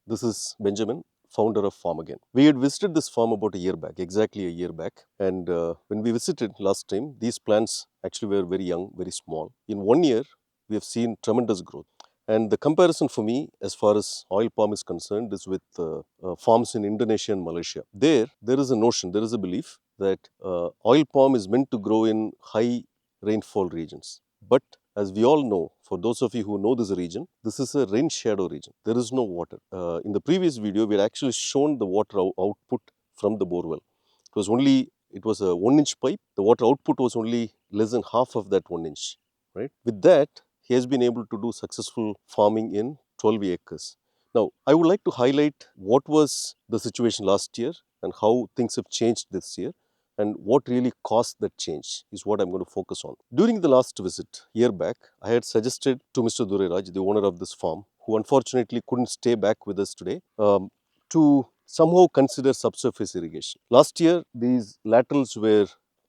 This is Benjamin, founder of Farm Again. We had visited this farm about a year back, exactly a year back. And when we visited last time, these plants actually were very young, very small. In 1 year, we have seen tremendous growth. And the comparison for me, as far as oil palm is concerned, is with farms in Indonesia and Malaysia. There is a notion, there is a belief that oil palm is meant to grow in high rainfall regions. But as we all know, for those of you who know this region, this is a rain shadow region. There is no water. In the previous video, we had actually shown the water output from the borewell. It was a 1-inch pipe. The water output was only less than half of that 1 inch. Right. With that, he has been able to do successful farming in 12 acres. Now, I would like to highlight what was the situation last year and how things have changed this year, and what really caused that change is what I'm going to focus on. During the last visit, year back, I had suggested to Mr. Dureraj, the owner of this farm, who unfortunately couldn't stay back with us today, to somehow consider subsurface irrigation. Last year, these laterals were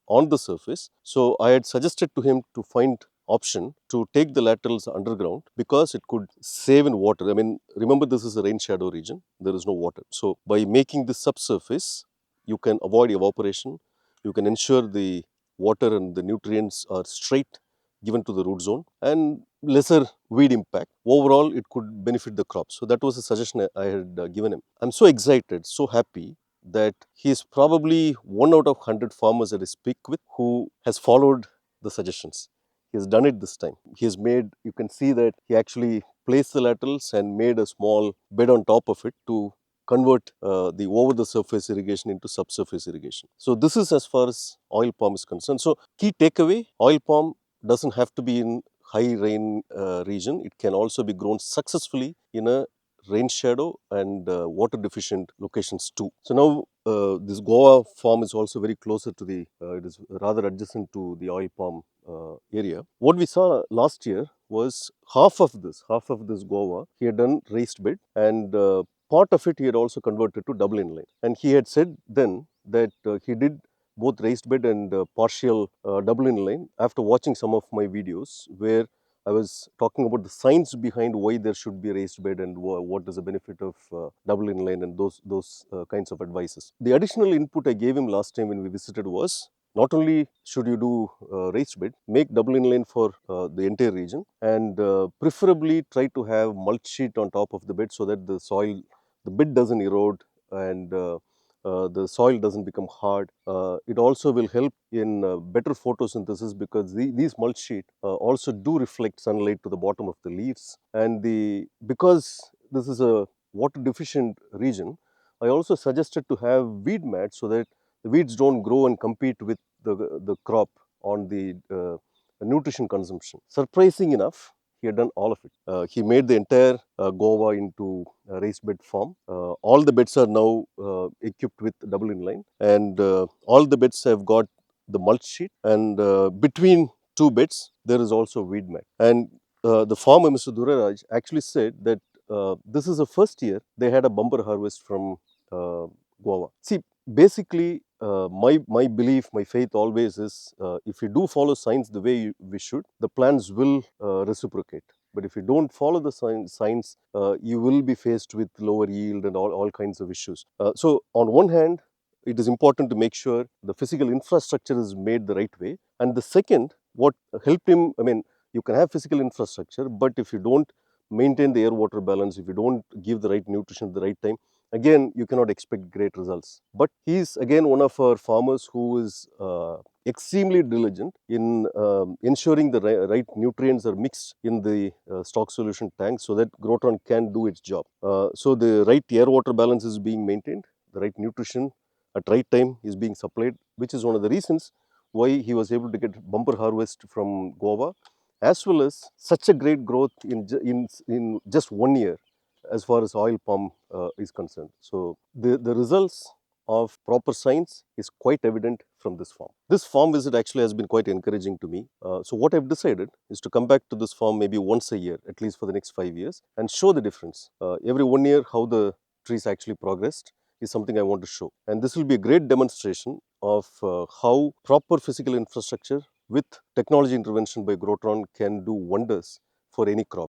on the surface, so I had suggested to him to find option to take the laterals underground because it could save in water. I mean, remember, this is a rain shadow region, there is no water. So by making this subsurface, you can avoid evaporation, you can ensure the water and the nutrients are straight given to the root zone and lesser weed impact. Overall, it could benefit the crop. So that was a suggestion I had given him. I'm so excited, so happy that he is probably 1 out of 100 farmers that I speak with who has followed the suggestions. He has done it this time. He has made, you can see that he actually placed the laterals and made a small bed on top of it to convert the over the surface irrigation into subsurface irrigation. So this is as far as oil palm is concerned. So key takeaway, oil palm doesn't have to be in high rain region. It can also be grown successfully in a rain shadow and water deficient locations too. So now this Goa farm is also very closer to the, it is rather adjacent to the oil palm area. What we saw last year was half of this Goa, he had done raised bed, and part of it he had also converted to double inline. And he had said then that he did both raised bed and partial double inline after watching some of my videos where I was talking about the science behind why there should be raised bed and what is the benefit of double inline and those kinds of advices. The additional input I gave him last time when we visited was not only should you do raised bed, make double inline for the entire region, and preferably try to have mulch sheet on top of the bed so that the bed doesn't erode and the soil doesn't become hard. It also will help in better photosynthesis because these mulch sheet also do reflect sunlight to the bottom of the leaves. And because this is a water deficient region, I also suggested to have weed mats so that the weeds don't grow and compete with the crop on the nutrition consumption. Surprising enough, he had done all of it. He made the entire Goa into a raised bed farm. All the beds are now equipped with double inline, and all the beds have got the mulch sheet, and between two beds there is also weed mat. And the farmer, Mr. Duraraj, actually said that this is the first year they had a bumper harvest from Goa. See, basically, my belief, my faith always is if you do follow science the way we should, the plants will reciprocate. But if you don't follow the science, you will be faced with lower yield and all kinds of issues. So on one hand, it is important to make sure the physical infrastructure is made the right way. And the second, what helped him, I mean, you can have physical infrastructure, but if you don't maintain the air water balance, if you don't give the right nutrition at the right time, again, you cannot expect great results. But he is again one of our farmers who is extremely diligent in ensuring the right nutrients are mixed in the stock solution tank so that Grotron can do its job. So the right air water balance is being maintained, the right nutrition at right time is being supplied, which is one of the reasons why he was able to get bumper harvest from Goa, as well as such a great growth in just 1 year as far as oil palm is concerned. So the results of proper science is quite evident from this farm. This farm visit actually has been quite encouraging to me. So what I've decided is to come back to this farm maybe once a year, at least for the next 5 years, and show the difference. Every 1 year, how the trees actually progressed is something I want to show. And this will be a great demonstration of how proper physical infrastructure with technology intervention by Grotron can do wonders for any crop.